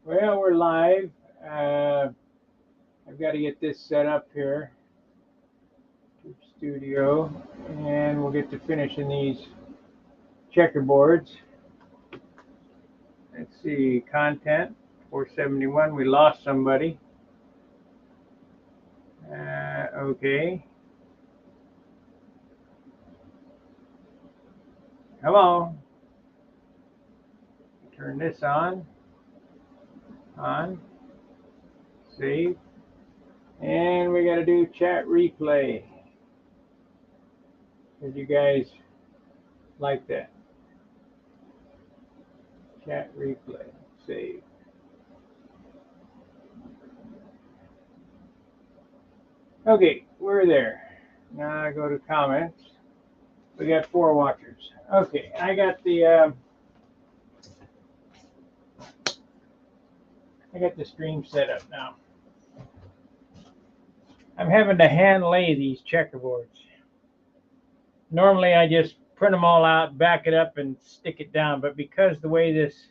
Well, we're live. I've got to get this set up here. Studio, and we'll get to finishing these checkerboards. Let's see, content 471. We lost somebody. Okay. Hello. Turn this on. On. Save. And we got to do chat replay. Because you guys like that. Chat replay. Save. Okay, we're there. Now I go to comments. We got 4 watchers. Okay, I got the stream set up now. I'm having to hand lay these checkerboards. Normally I just print them all out, back it up, and stick it down. But because the way this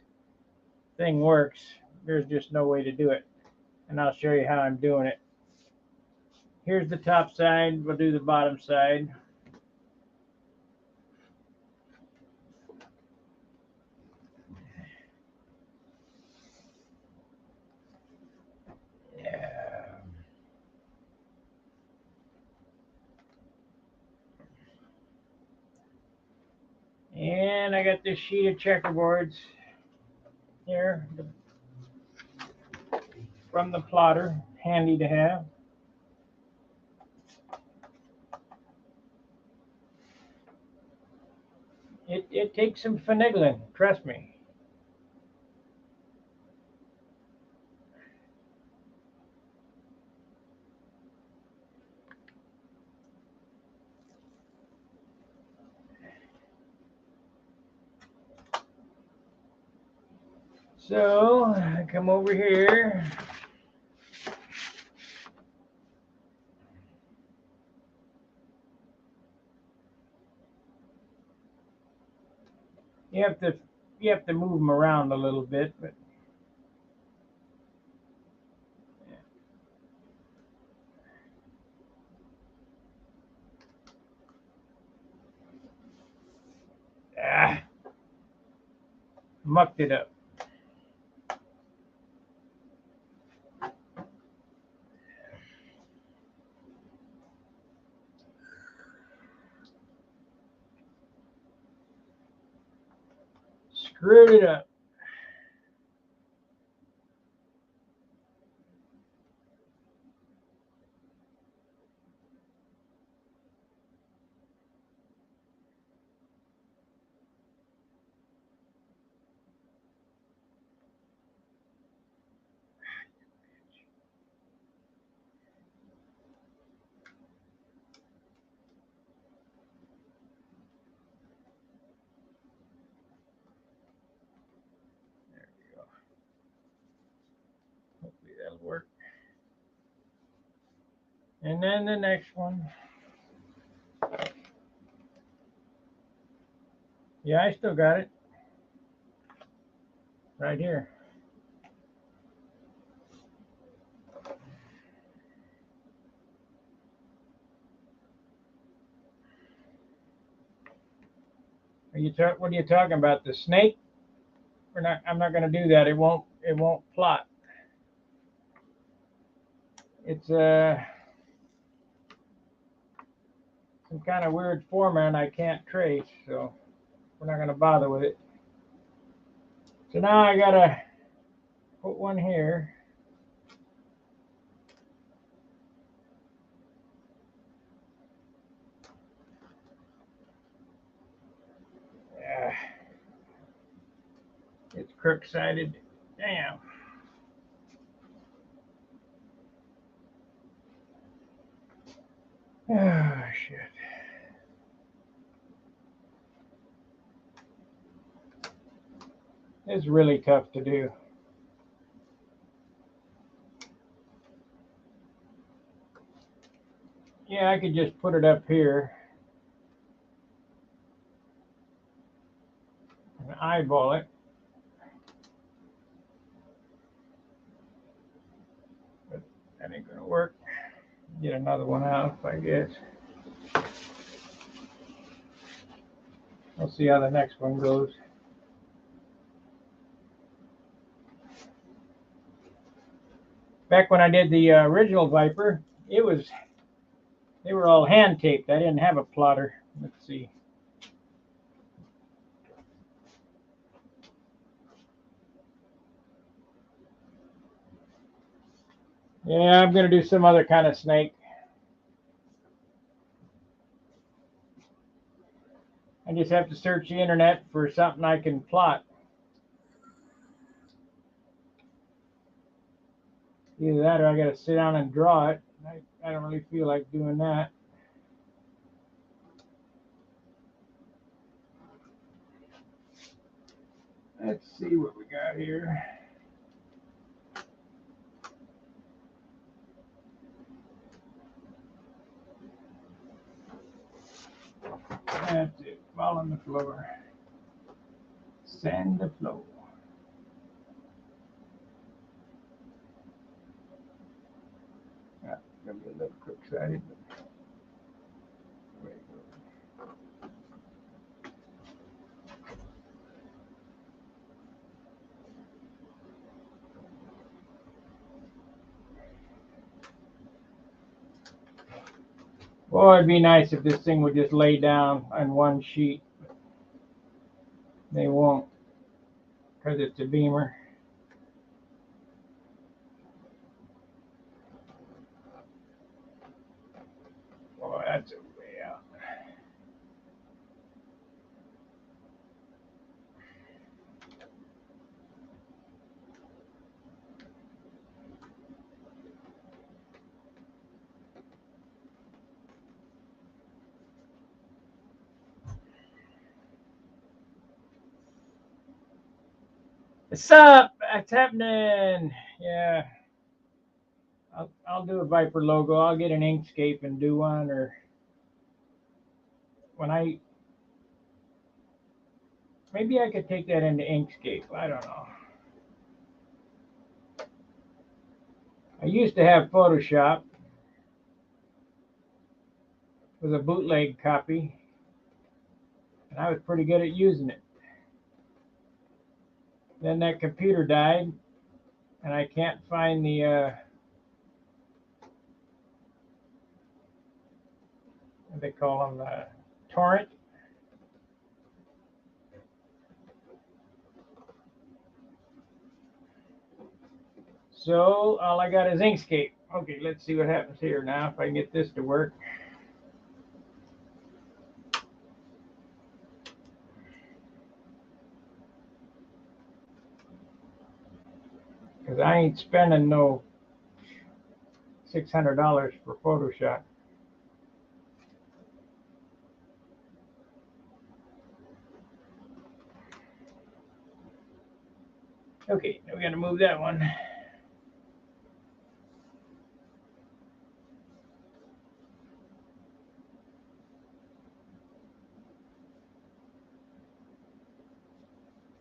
thing works, there's just no way to do it. And I'll show you how I'm doing it. Here's the top side. We'll do the bottom side. Yeah. And I got this sheet of checkerboards here from the plotter, handy to have. It takes some finagling, trust me. So I come over here. You have to move them around a little bit, but mucked it up. Screwed it up. There we go. Hopefully that'll work. And then the next one. Yeah, I still got it. Right here. What are you talking about? The snake? I'm not going to do that. It won't plot. It's some kind of weird format I can't trace, so we're not going to bother with it. So now I got to put one here. It's crook-sided. Damn. Oh, shit. It's really tough to do. Yeah, I could just put it up here and eyeball it. That ain't gonna work. Get another one out, I guess. We'll see how the next one goes. Back when I did the original Viper, they were all hand taped. I didn't have a plotter. Let's see. Yeah, I'm gonna do some other kind of snake. I just have to search the internet for something I can plot. Either that or I gotta sit down and draw it. I don't really feel like doing that. Let's see what we got here. That's it. Fall on the floor. Sand the floor. Yeah, gonna be a little quick-sided, but way it goes. Boy, it'd be nice if this thing would just lay down on one sheet. They won't, because it's a beamer. Boy, that's a way out. What's up? What's happening? Yeah. I'll do a Viper logo. I'll get an Inkscape and do one, or maybe I could take that into Inkscape. I don't know. I used to have Photoshop with a bootleg copy, and I was pretty good at using it. Then that computer died, and I can't find the what they call them, torrent. So all I got is Inkscape. Okay, let's see what happens here now if I can get this to work. Because I ain't spending no $600 for Photoshop. Okay, now we got to move that one.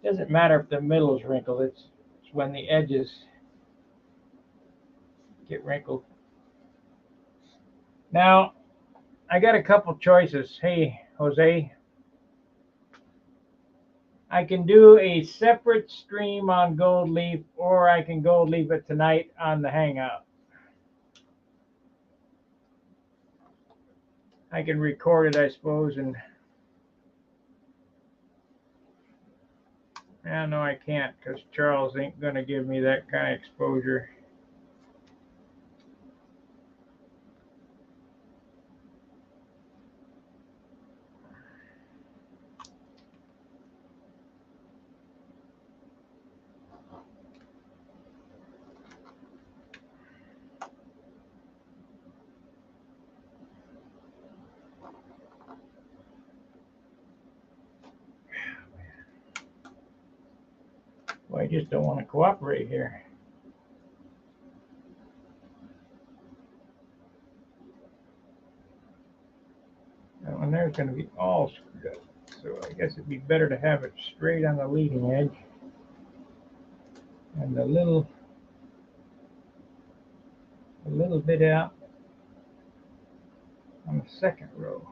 Doesn't matter if the middle is wrinkled. It's when the edges get wrinkled. Now, I got a couple choices. Hey, Jose, I can do a separate stream on Gold Leaf, or I can Gold Leaf it tonight on the Hangout. I can record it, I suppose, and no, I can't, because Charles ain't going to give me that kind of exposure. Well, I just don't want to cooperate here. That one there's going to be all screwed up. So I guess it'd be better to have it straight on the leading edge. And the little a little bit out on the second row.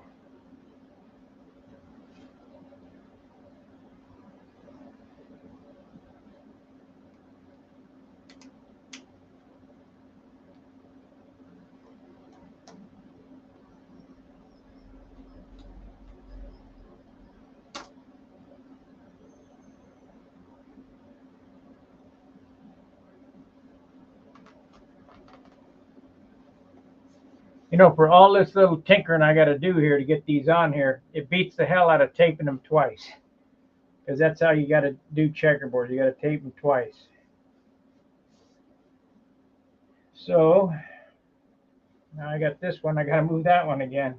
You know, for all this little tinkering I got to do here to get these on here, it beats the hell out of taping them twice. Because that's how you got to do checkerboard. You got to tape them twice. So now I got this one. I got to move that one again.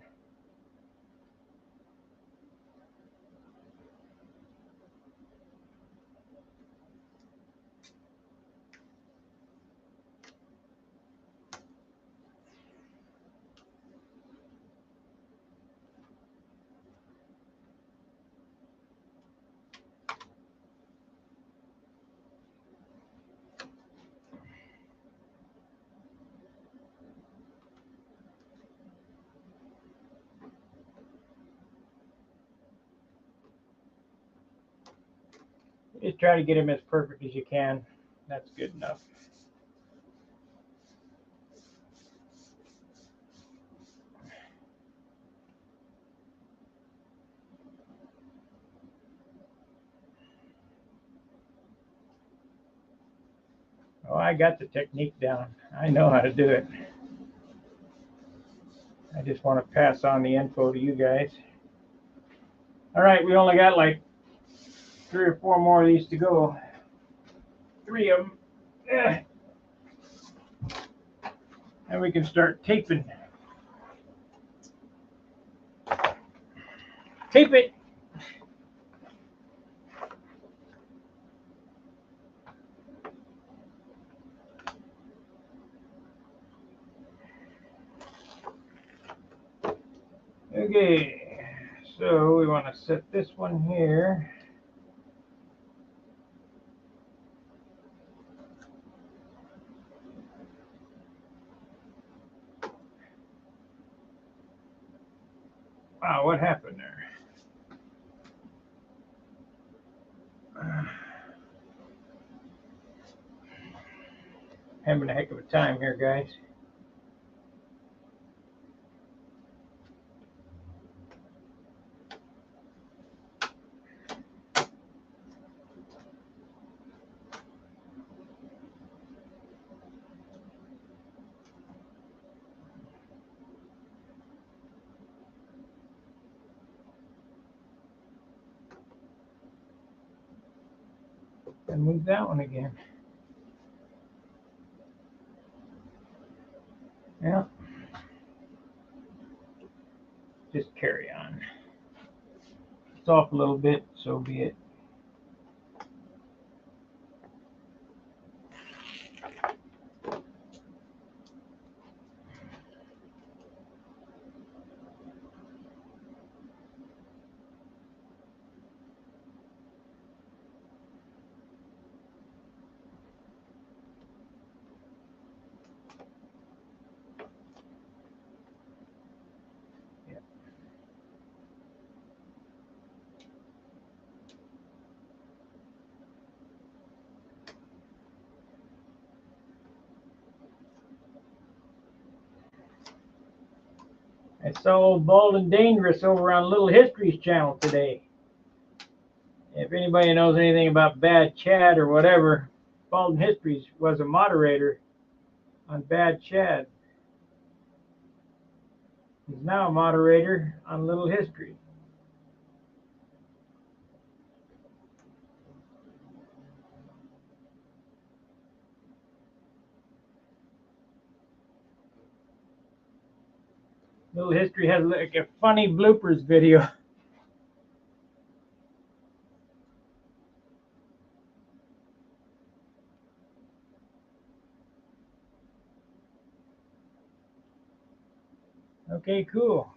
Just try to get them as perfect as you can. That's good enough. Oh, I got the technique down. I know how to do it. I just want to pass on the info to you guys. All right, we only got like 3 or 4 more of these to go. 3 of them. And we can start taping. Tape it. Okay, so we want to set this one here. Wow, what happened there? Having a heck of a time here, guys. And move that one again. Yeah. Just carry on. It's off a little bit, so be it. I saw old Bald and Dangerous over on Little History's channel today. If anybody knows anything about Bad Chad or whatever, Bald and Histories was a moderator on Bad Chad. He's now a moderator on Little History. Little History has like a funny bloopers video. Okay, cool.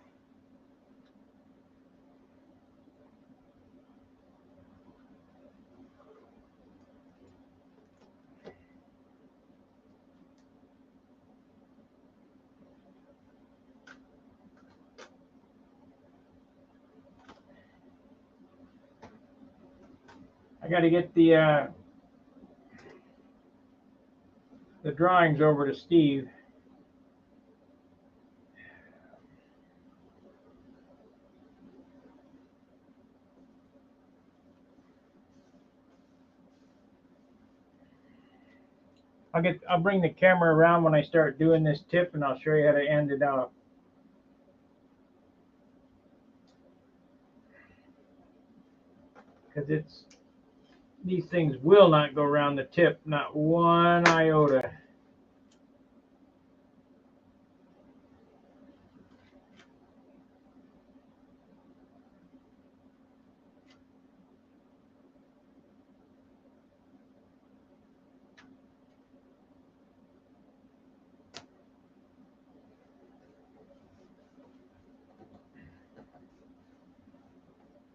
I got to get the drawings over to Steve. I'll bring the camera around when I start doing this tip, and I'll show you how to end it off. Because these things will not go around the tip, not one iota.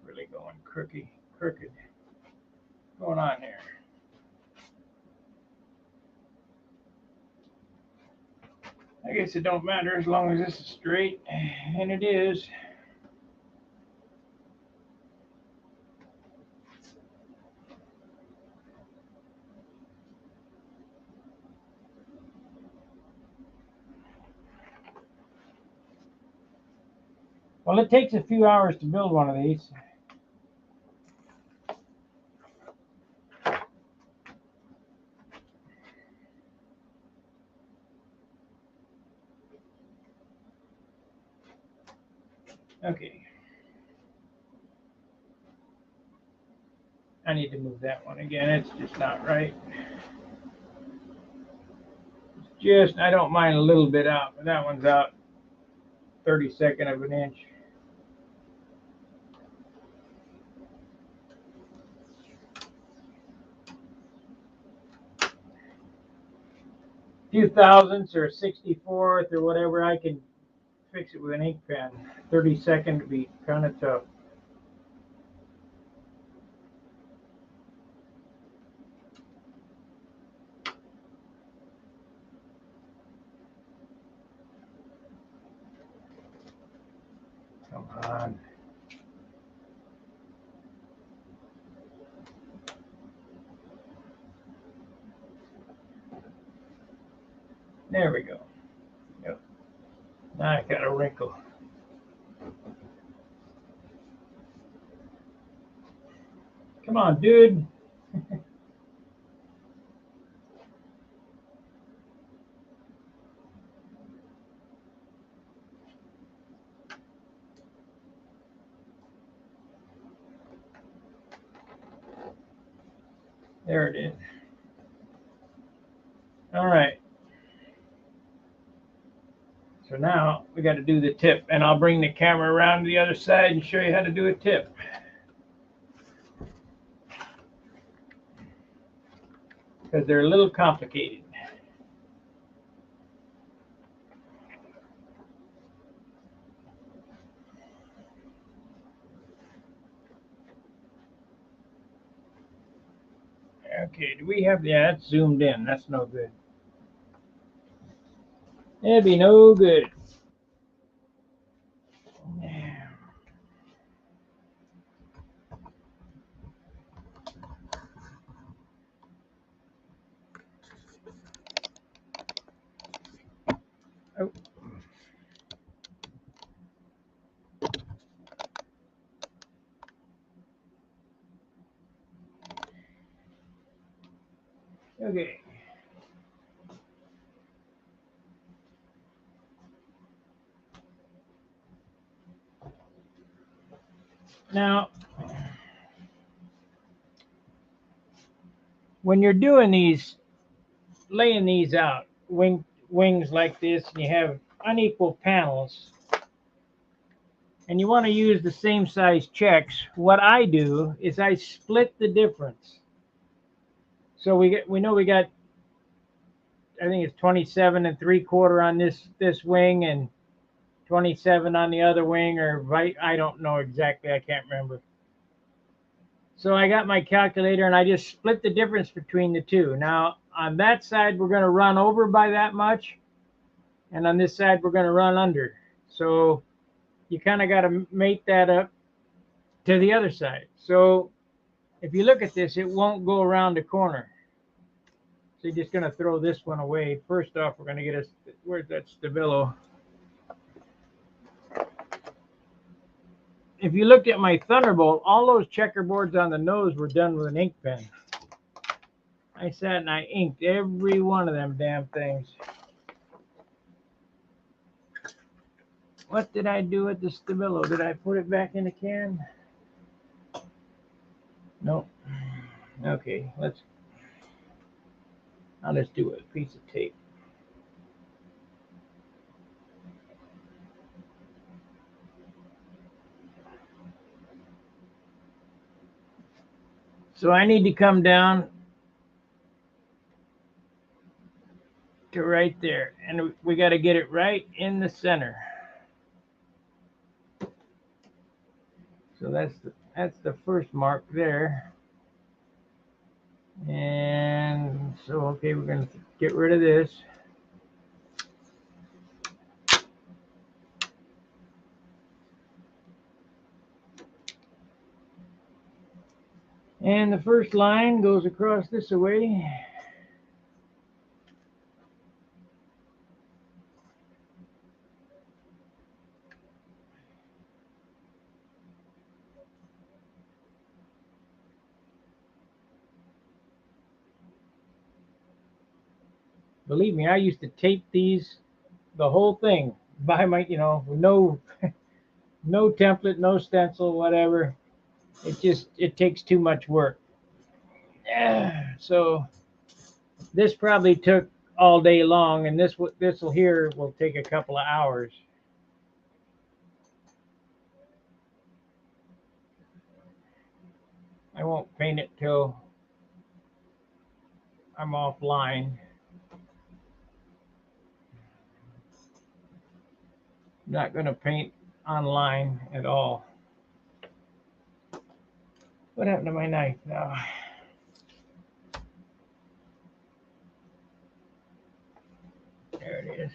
Really going crooked. What's going on here? I guess it don't matter as long as this is straight, and it is. Well, it takes a few hours to build one of these. Okay. I need to move that one again. It's just not right. I don't mind a little bit out, but that one's out 32nd of an inch. Few thousandths or 64th or whatever, I can fix it with an ink pen. 32nd would be kind of tough. Come on. There we go. Yep. Now I got a wrinkle. Come on, dude. There it is. All right. So now we got to do the tip, and I'll bring the camera around to the other side and show you how to do a tip. Because they're a little complicated. Okay, do we have, yeah, that's zoomed in. That's no good. That'd be no good. Oh. Okay. Now, when you're doing these, laying these out, wings like this, and you have unequal panels, and you want to use the same size checks, what I do is I split the difference. So we know we got, I think it's 27 3/4 on this wing and 27 on the other wing, or right, I don't know exactly, I can't remember. So I got my calculator and I just split the difference between the two. Now on that side we're going to run over by that much, and on this side we're going to run under. So you kind of got to mate that up to the other side. So if you look at this, it won't go around the corner. So you're just going to throw this one away. First off, we're going to get a, where's that stabilo? If you looked at my Thunderbolt, all those checkerboards on the nose were done with an ink pen. I sat and I inked every one of them damn things. What did I do with the stabilo? Did I put it back in the can? Nope. Okay, I'll just do a piece of tape. So I need to come down to right there, and we got to get it right in the center. So that's the first mark there. And so, okay, we're going to get rid of this. And the first line goes across this way. Believe me, I used to tape these, the whole thing, by my, no no template, no stencil, whatever. It takes too much work. Yeah. So this probably took all day long, and this will here will take a couple of hours. I won't paint it till I'm offline. I'm not going to paint online at all. What happened to my knife now? There it is.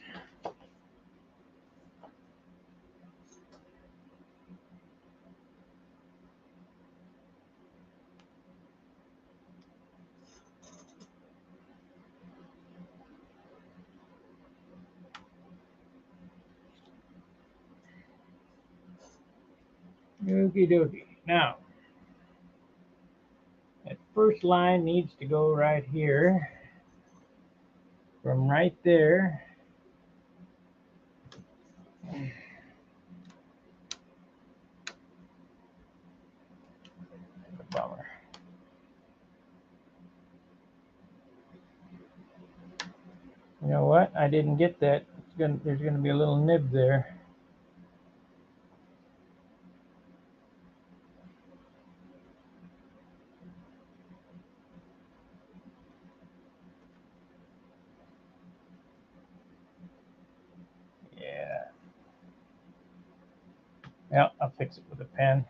Okie dokie. Now, that first line needs to go right here. From right there. Bummer. You know what? I didn't get that. There's gonna be a little nib there. Yeah. Yeah, I'll fix it with a pen.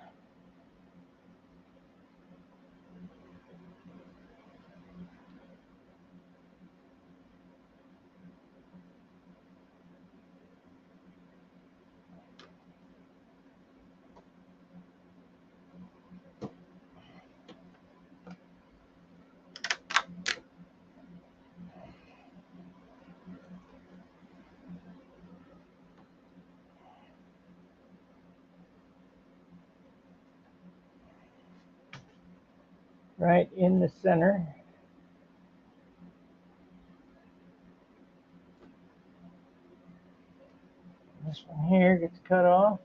Right in the center. This one here gets cut off.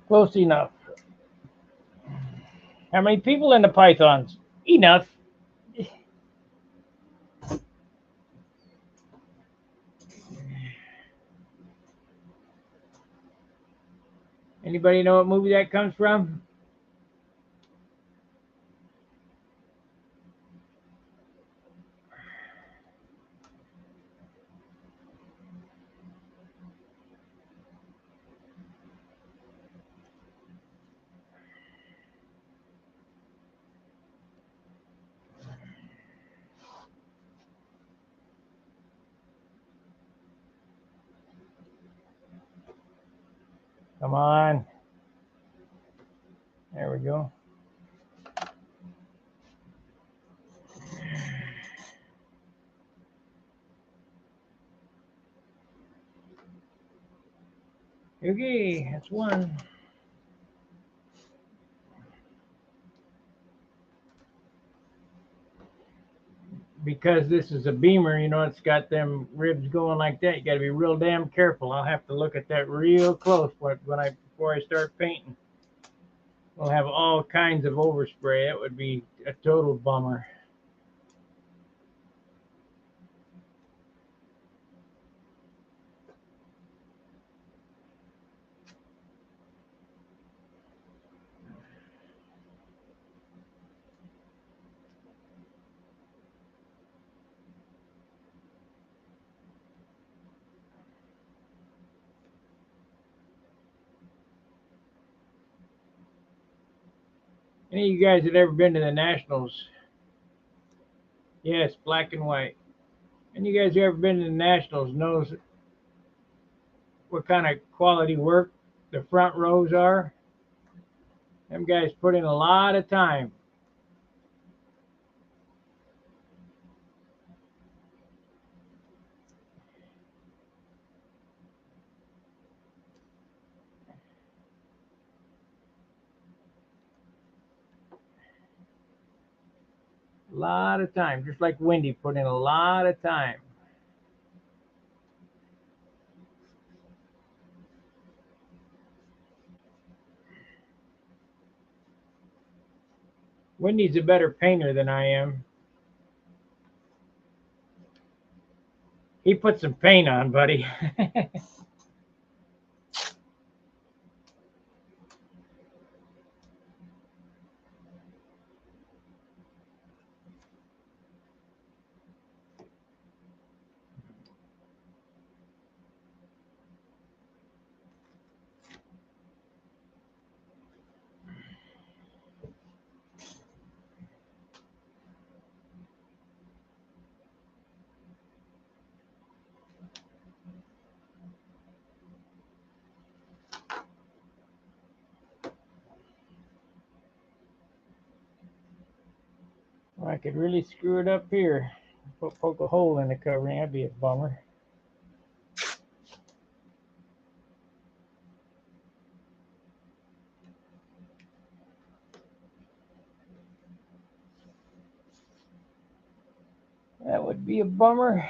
Close enough. How many people in the pythons? Enough. Anybody know what movie that comes from? Come on. There we go. Okay, that's one. Because this is a beamer, you know, it's got them ribs going like that. You got to be real damn careful. I'll have to look at that real close before I start painting. We'll have all kinds of overspray. That would be a total bummer. Any of you guys that ever been to the Nationals? Yes, black and white. Any of you guys who ever been to the Nationals knows what kind of quality work the front rows are? Them guys put in a lot of time. A lot of time. Just like Wendy put in a lot of time. Wendy's a better painter than I am. He put some paint on, buddy. Well, I could really screw it up here. Poke a hole in the covering. That'd be a bummer. That would be a bummer.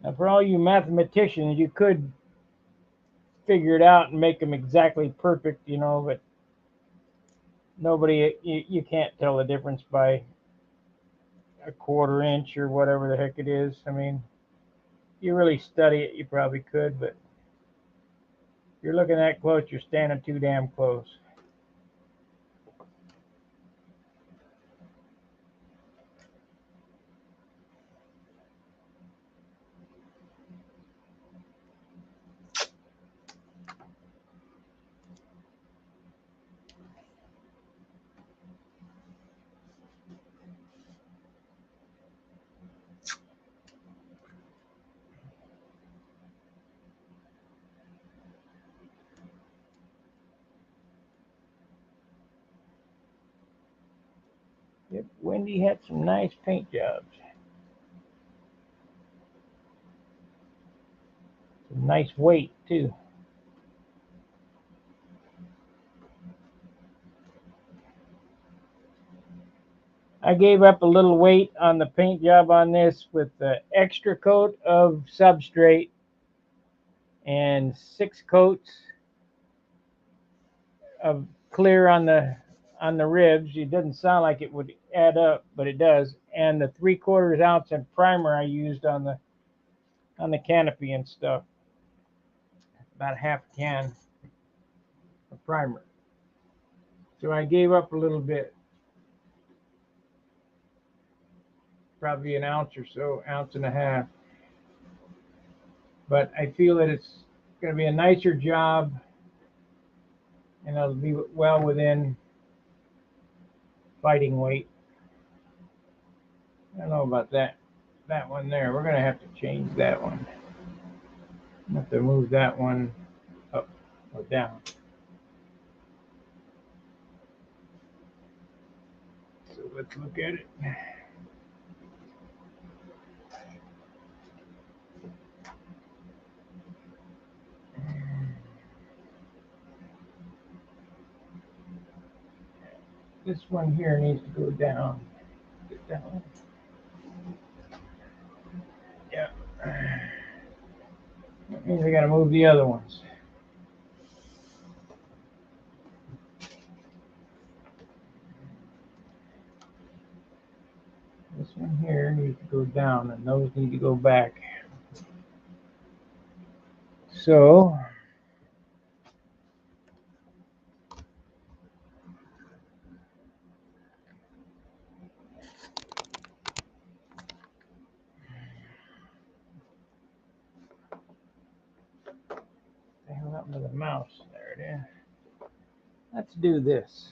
Now, for all you mathematicians, you could figure it out and make them exactly perfect, you know, but you can't tell the difference by a quarter inch or whatever the heck it is. I mean, you really study it, you probably could, but if you're looking that close, you're standing too damn close. Yep, Wendy had some nice paint jobs. Some nice weight, too. I gave up a little weight on the paint job on this with the extra coat of substrate and 6 coats of clear on the ribs. It doesn't sound like it would add up, but it does. And the 3/4 ounce of primer I used on the canopy and stuff. About half a can of primer. So I gave up a little bit. Probably an ounce or so, ounce and a half. But I feel that it's going to be a nicer job, and it'll be well within fighting weight. I don't know about that one there. We're gonna have to change that one. I have to move that one up or down. So let's look at it. This one here needs to go down. Get down. Yeah. That means I gotta move the other ones. This one here needs to go down, and those need to go back. So the hell happened to the mouse? There it is. Let's do this.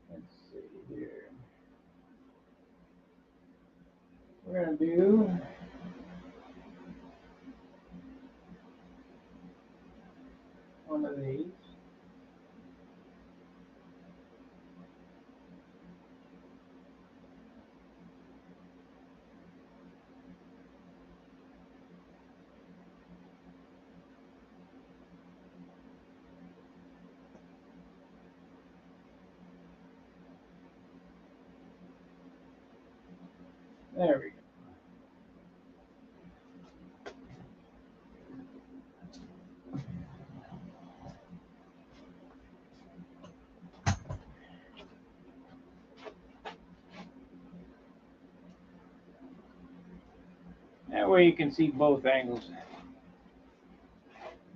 Let's see here. We're gonna do one of these. There we go. That way you can see both angles.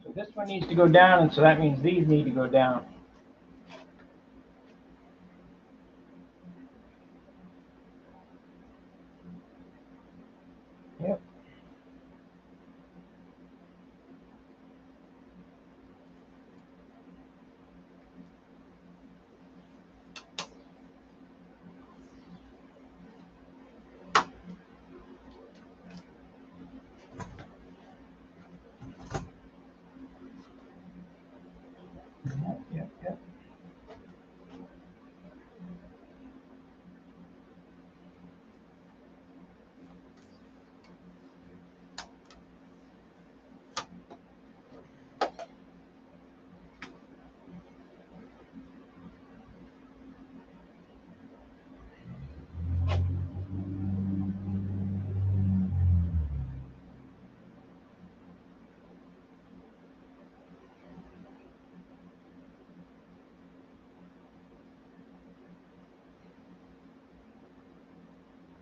So this one needs to go down, and so that means these need to go down. Yep. Yep.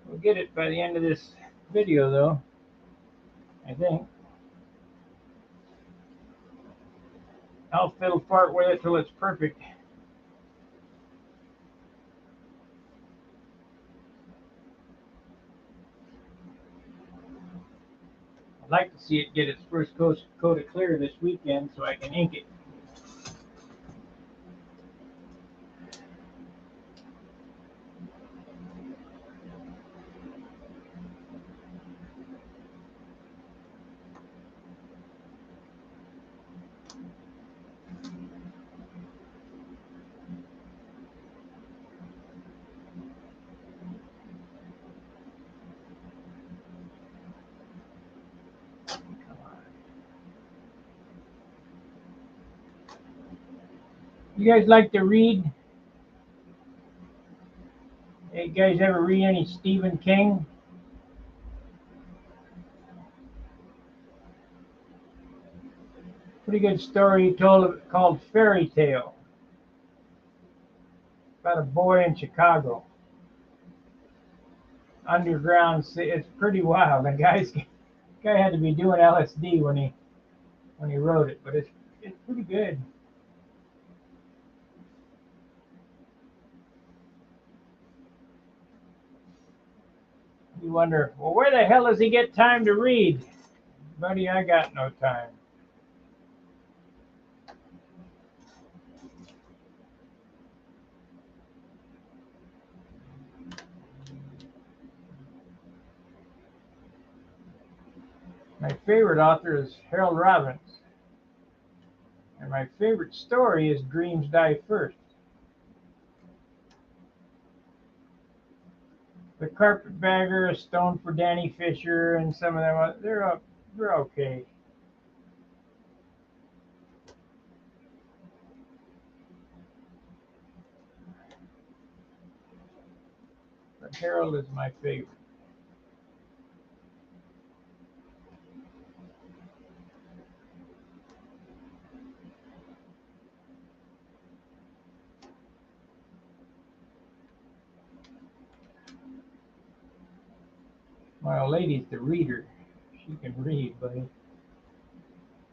We'll get it by the end of this video, though, I think. I'll fiddle fart with it till it's perfect. I'd like to see it get its first coat of clear this weekend so I can ink it. You guys like to read? Hey, you guys ever read any Stephen King? Pretty good story he told called Fairy Tale. About a boy in Chicago. Underground. It's pretty wild. The guy had to be doing LSD when he wrote it, but it's pretty good. You wonder, well, where the hell does he get time to read? Buddy, I got no time. My favorite author is Harold Robbins. And my favorite story is Dreams Die First. The Carpetbagger, A Stone for Danny Fisher, and some of them, they're okay. But Harold is my favorite. My old lady's the reader. She can read, buddy.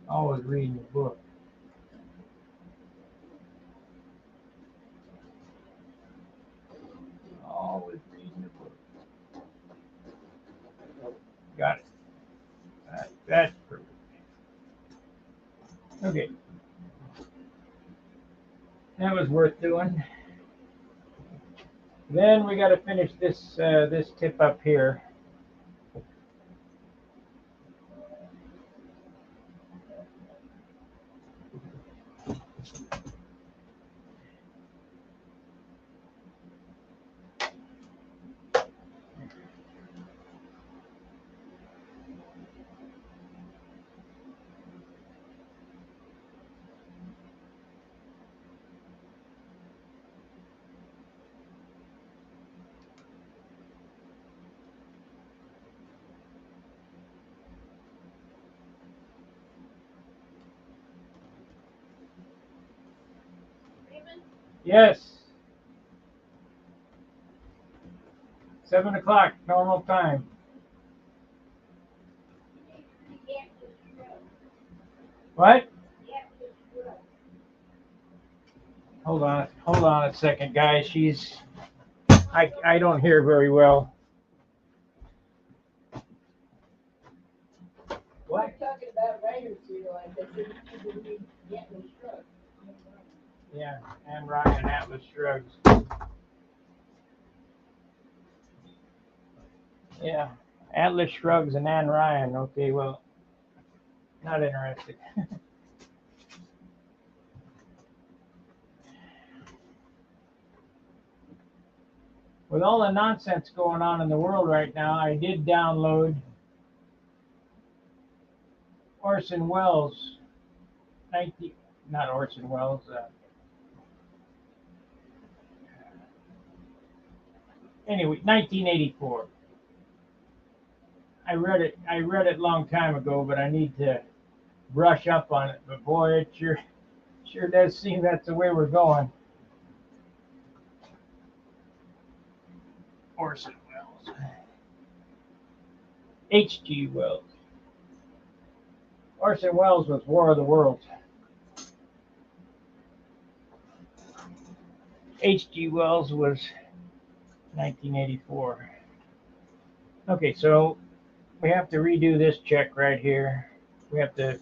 Always reading the book. Always reading the book. Got it. That's perfect. Okay. That was worth doing. Then we got to finish this this tip up here. Yes. 7 o'clock, normal time. What? Hold on a second, guys. I don't hear very well. What? We're talking about writers here, like they should be getting struck. Yeah, Anne Ryan, Atlas Shrugs. Yeah, Atlas Shrugs and Anne Ryan. Okay, well, not interested. With all the nonsense going on in the world right now, I did download Orson Welles, not Orson Welles. Anyway, 1984. I read it a long time ago, but I need to brush up on it. But boy, it sure does seem that's the way we're going. Orson Welles. H.G. Wells. Orson Welles was War of the Worlds. H.G. Wells was 1984. Okay, so we have to redo this check right here. We have to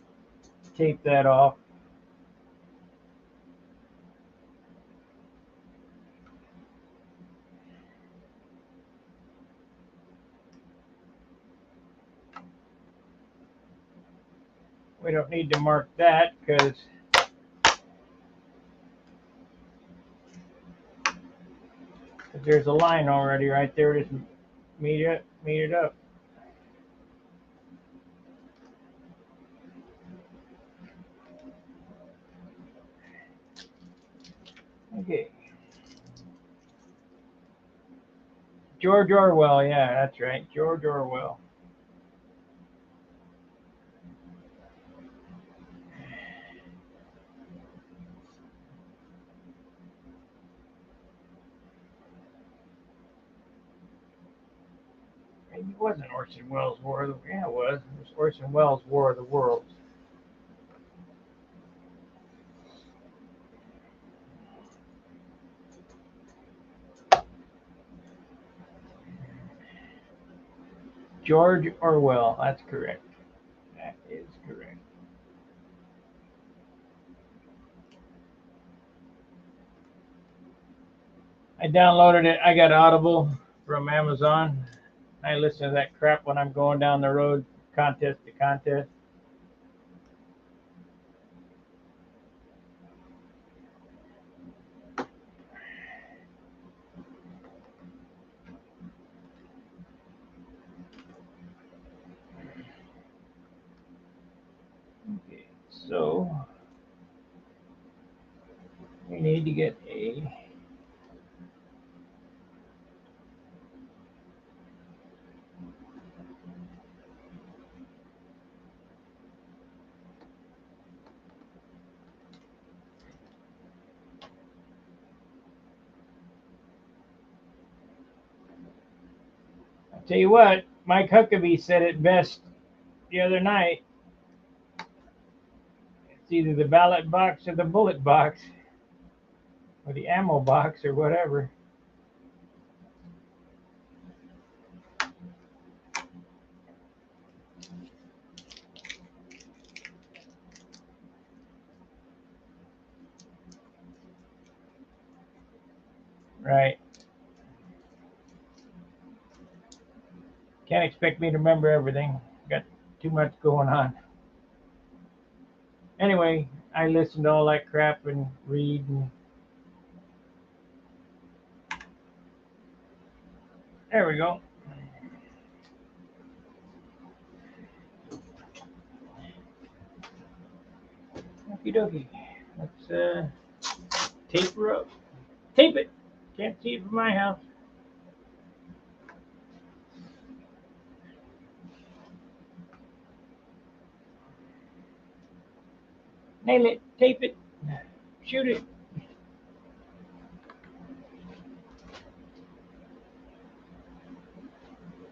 tape that off. We don't need to mark that because there's a line already right there. Just meet it up. Okay. George Orwell, yeah, that's right. George Orwell. It wasn't Orson Welles' War of the Yeah, it was. It was Orson Welles' War of the Worlds. George Orwell, that's correct. That is correct. I downloaded it. I got Audible from Amazon. I listen to that crap when I'm going down the road contest to contest. Okay, so we need to get a tell you what, Mike Huckabee said it best the other night. It's either the ballot box or the bullet box or the ammo box or whatever. Right. Can't expect me to remember everything. Got too much going on. Anyway, I listen to all that crap and read and there we go. Okie dokie. Let's tape her up. Tape it. Can't see it from my house. Nail it. Tape it. Shoot it.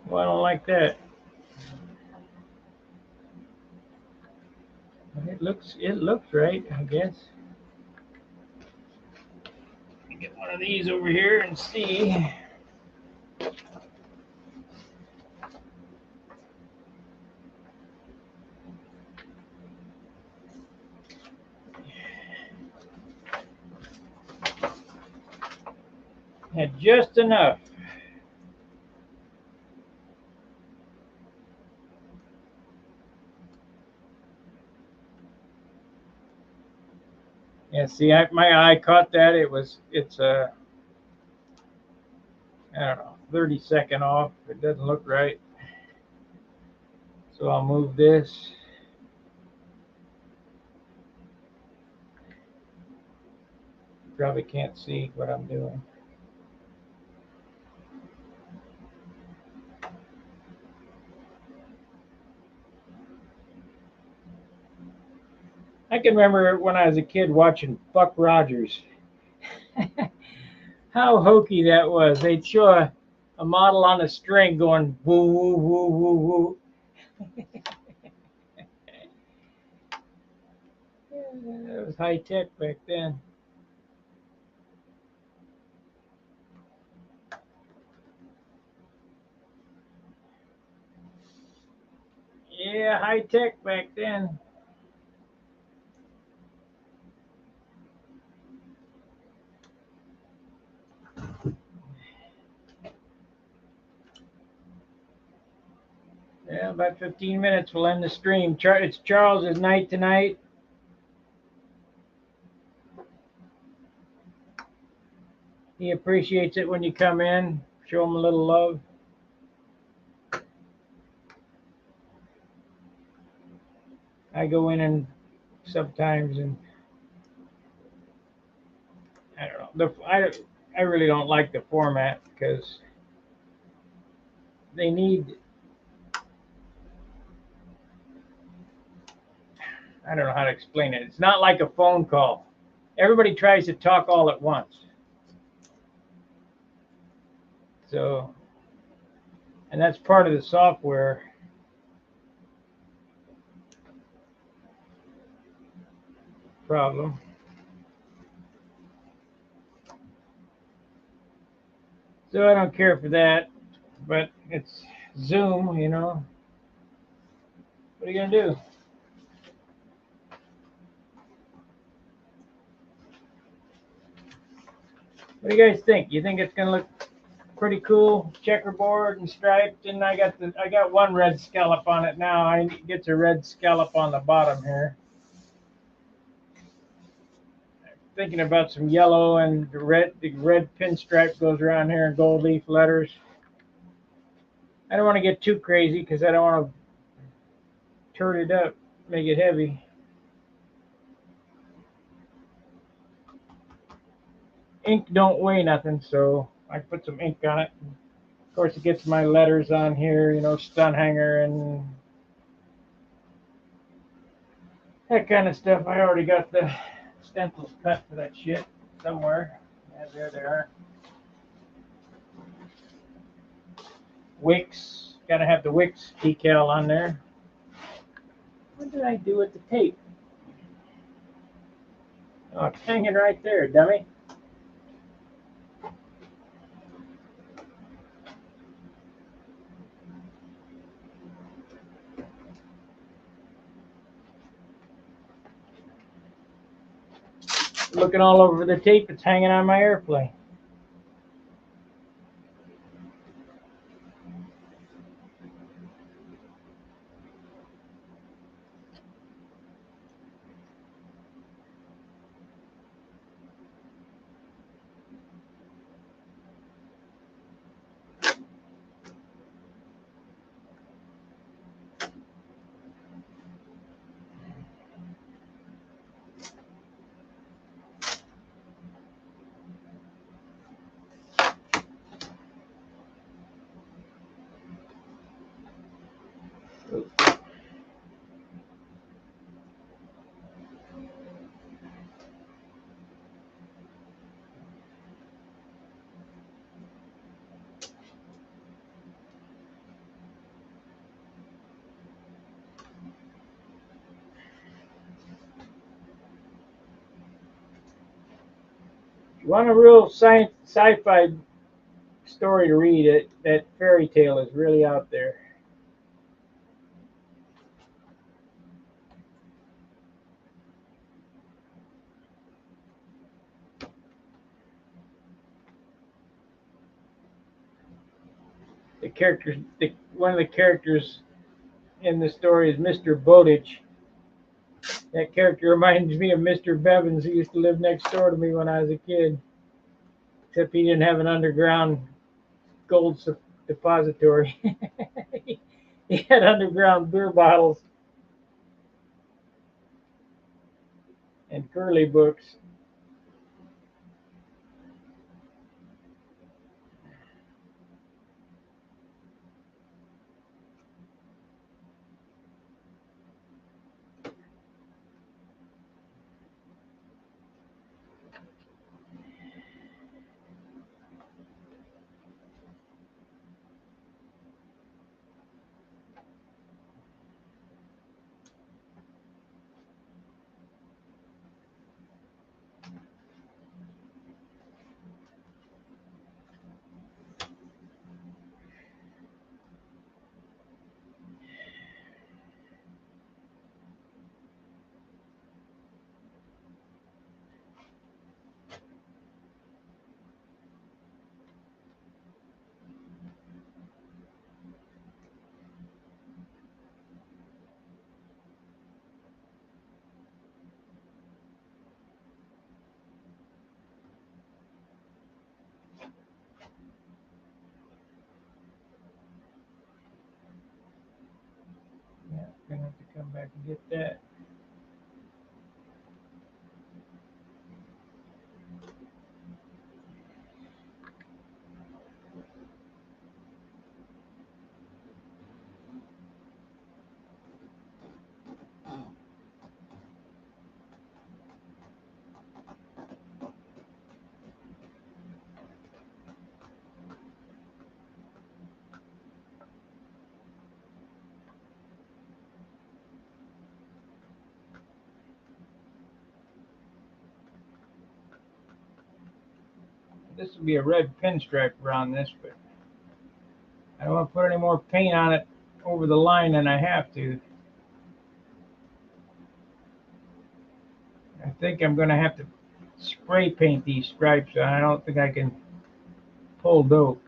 Well, I don't like that. It looks right, I guess. Get one of these over here and see. Had just enough. Yeah, see, my eye caught that. It's I don't know, 30-second off. It doesn't look right. So I'll move this. Probably can't see what I'm doing. I can remember when I was a kid watching Buck Rogers. How hokey that was. They'd show a model on a string going woo, woo, woo, woo, woo. It was high tech back then. Yeah, high tech back then. Yeah, about 15 minutes we'll end the stream. It's Charles's night tonight. He appreciates it when you come in. Show him a little love. I go in and sometimes and I don't know. I really don't like the format because they need, I don't know how to explain it. It's not like a phone call. Everybody tries to talk all at once. So, and that's part of the software problem. So I don't care for that, but it's Zoom, you know. What are you gonna do? What do you guys think? You think it's gonna look pretty cool checkerboard and striped, and I got one red scallop on it now. I get a red scallop on the bottom here. Thinking about some yellow and the red pinstripe goes around here in gold leaf letters. I don't want to get too crazy because I don't want to turn it up, make it heavy. Ink don't weigh nothing, so I put some ink on it. Of course, it gets my letters on here, you know, stun hanger and that kind of stuff. I already got the stencils cut for that shit somewhere. Yeah, there they are. Wicks, gotta have the Wicks decal on there. What did I do with the tape? Oh, it's hanging right there, dummy. Looking all over the tape, it's hanging on my airplane. If you want a real sci-fi story to read, that fairy tale is really out there. One of the characters in the story is Mr. Bowditch. That character reminds me of Mr. Bevins, who used to live next door to me when I was a kid. Except he didn't have an underground gold depository. He had underground beer bottles and curly books. Yeah, gonna have to come back and get that. This would be a red pinstripe around this, but I don't want to put any more paint on it over the line than I have to. I think I'm going to have to spray paint these stripes on. I don't think I can pull dope.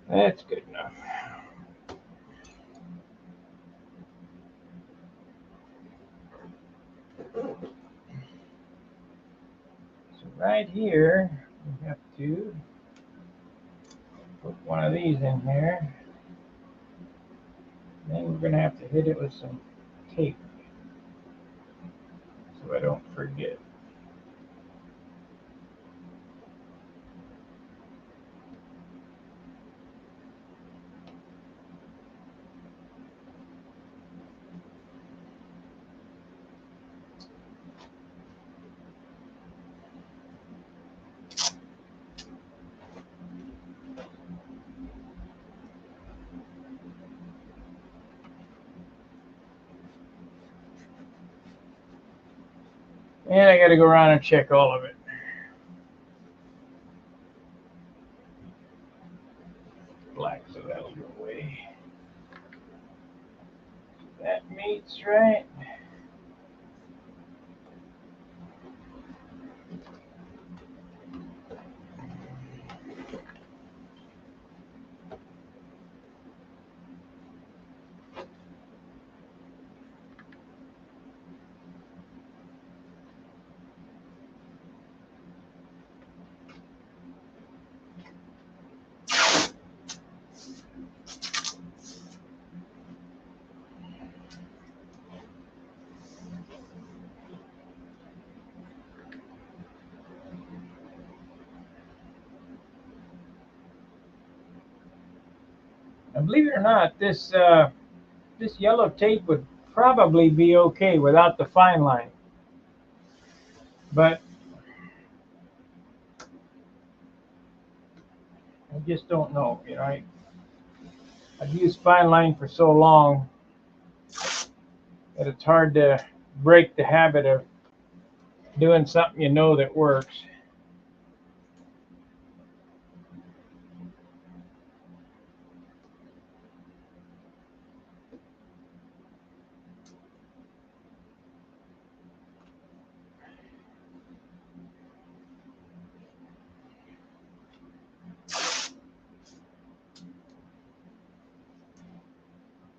That's good enough. So right here, we have to put one of these in here. Then we're going to have to hit it with some tape so I don't forget. And I got to go around and check all of it. Black, so that'll go away. That meets right. And believe it or not, this yellow tape would probably be okay without the fine line. But I just don't know. You know, I've used fine line for so long that it's hard to break the habit of doing something you know that works.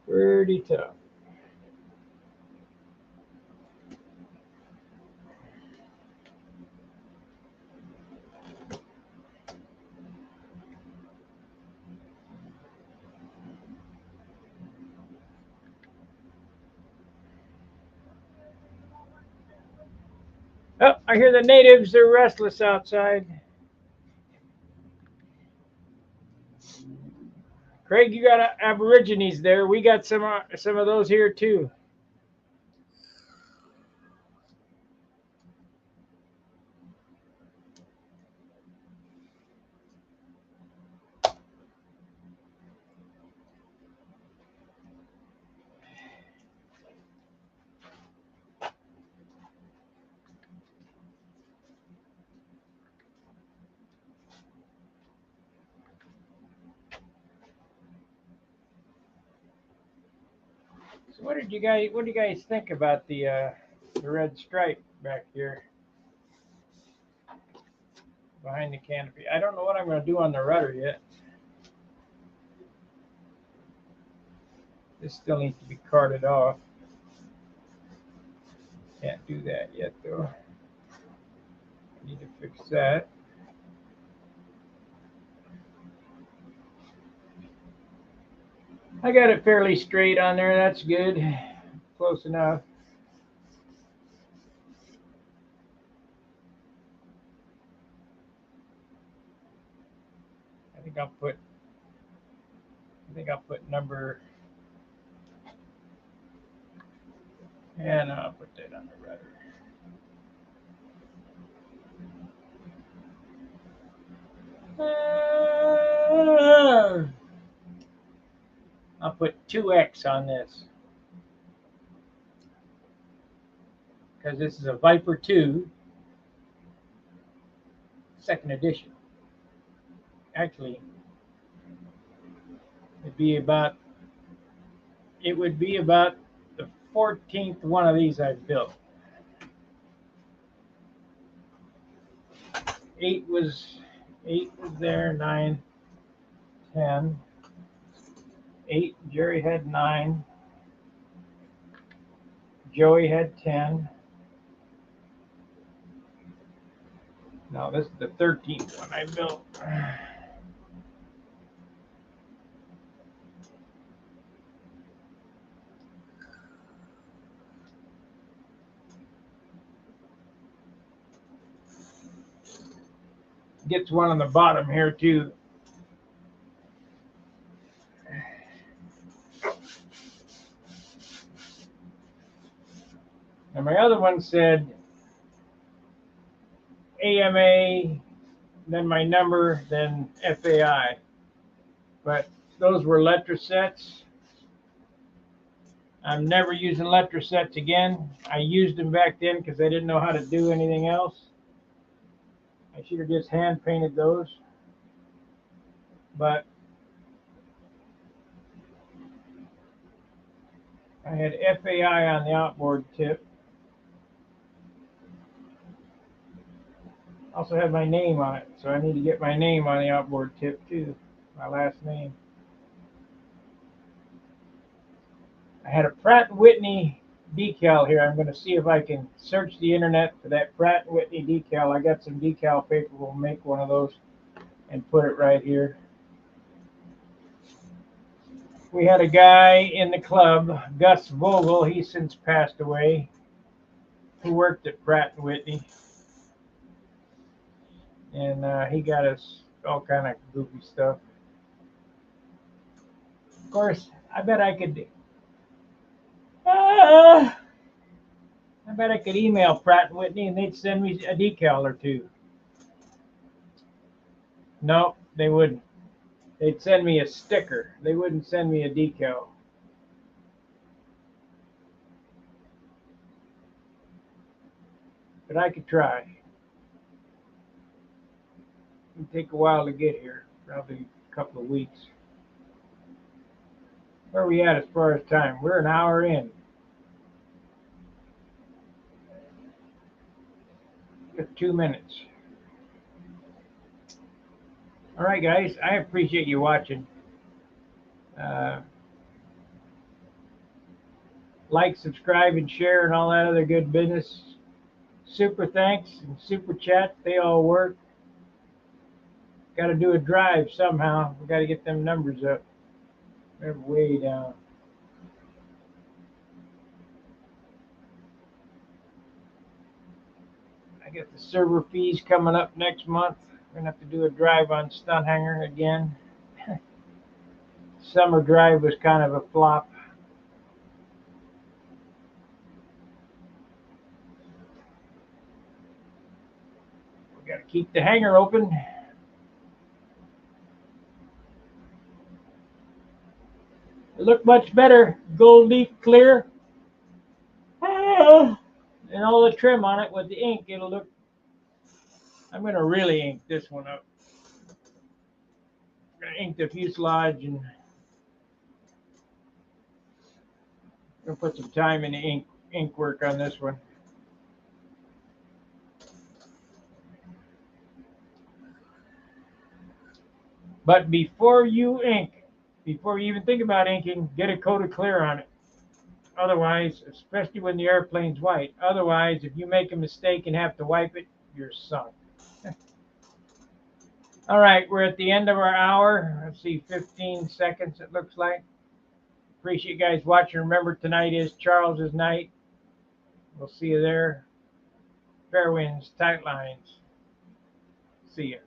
Pretty tough. Oh, I hear the natives. They're restless outside. Craig, you got Aborigines there. We got some of those here too. So what do you guys think about the red stripe back here behind the canopy? I don't know what I'm going to do on the rudder yet. This still needs to be carted off. Can't do that yet though. I need to fix that. I got it fairly straight on there. That's good. Close enough. I think I'll put number, and I'll put that on the rudder. I'll put 2X on this because this is a Viper 2 second edition. Actually, it would be about the 14th one of these I've built. 8 was there, 9, 10. 8. Jerry had 9. Joey had 10. Now this is the 13th one I built. Gets one on the bottom here too. And my other one said AMA, then my number, then FAI. But those were letter sets. I'm never using letter sets again. I used them back then because I didn't know how to do anything else. I should have just hand painted those. But I had FAI on the outboard tip. Also had my name on it, so I need to get my name on the outboard tip too, my last name. I had a Pratt & Whitney decal here. I'm going to see if I can search the internet for that Pratt & Whitney decal. I got some decal paper. We'll make one of those and put it right here. We had a guy in the club, Gus Vogel, he's since passed away, who worked at Pratt & Whitney. And he got us all kind of goofy stuff. Of course, I bet I could email Pratt & Whitney and they'd send me a decal or two. No, they wouldn't. They'd send me a sticker. They wouldn't send me a decal. But I could try. It'll take a while to get here, probably a couple of weeks. Where are we at as far as time? We're an hour in. Just 2 minutes. All right, guys. I appreciate you watching. Like, subscribe, and share, and all that other good business. Super thanks and super chat. They all work. Got to do a drive somehow. We got to get them numbers up. They're way down. I got the server fees coming up next month. We're gonna have to do a drive on stunt hanger again. Summer drive was kind of a flop. We got to keep the hanger open. It looked much better. Gold leaf clear. And all the trim on it with the ink, it'll look. I'm going to really ink this one up. I'm going to ink the fuselage and I'm going to put some time in the ink work on this one. But before you ink, before you even think about inking, get a coat of clear on it. Otherwise, especially when the airplane's white, otherwise, if you make a mistake and have to wipe it, you're sunk. All right, we're at the end of our hour. Let's see, 15 seconds it looks like. Appreciate you guys watching. Remember, tonight is Charles's night. We'll see you there. Fair winds, tight lines. See ya.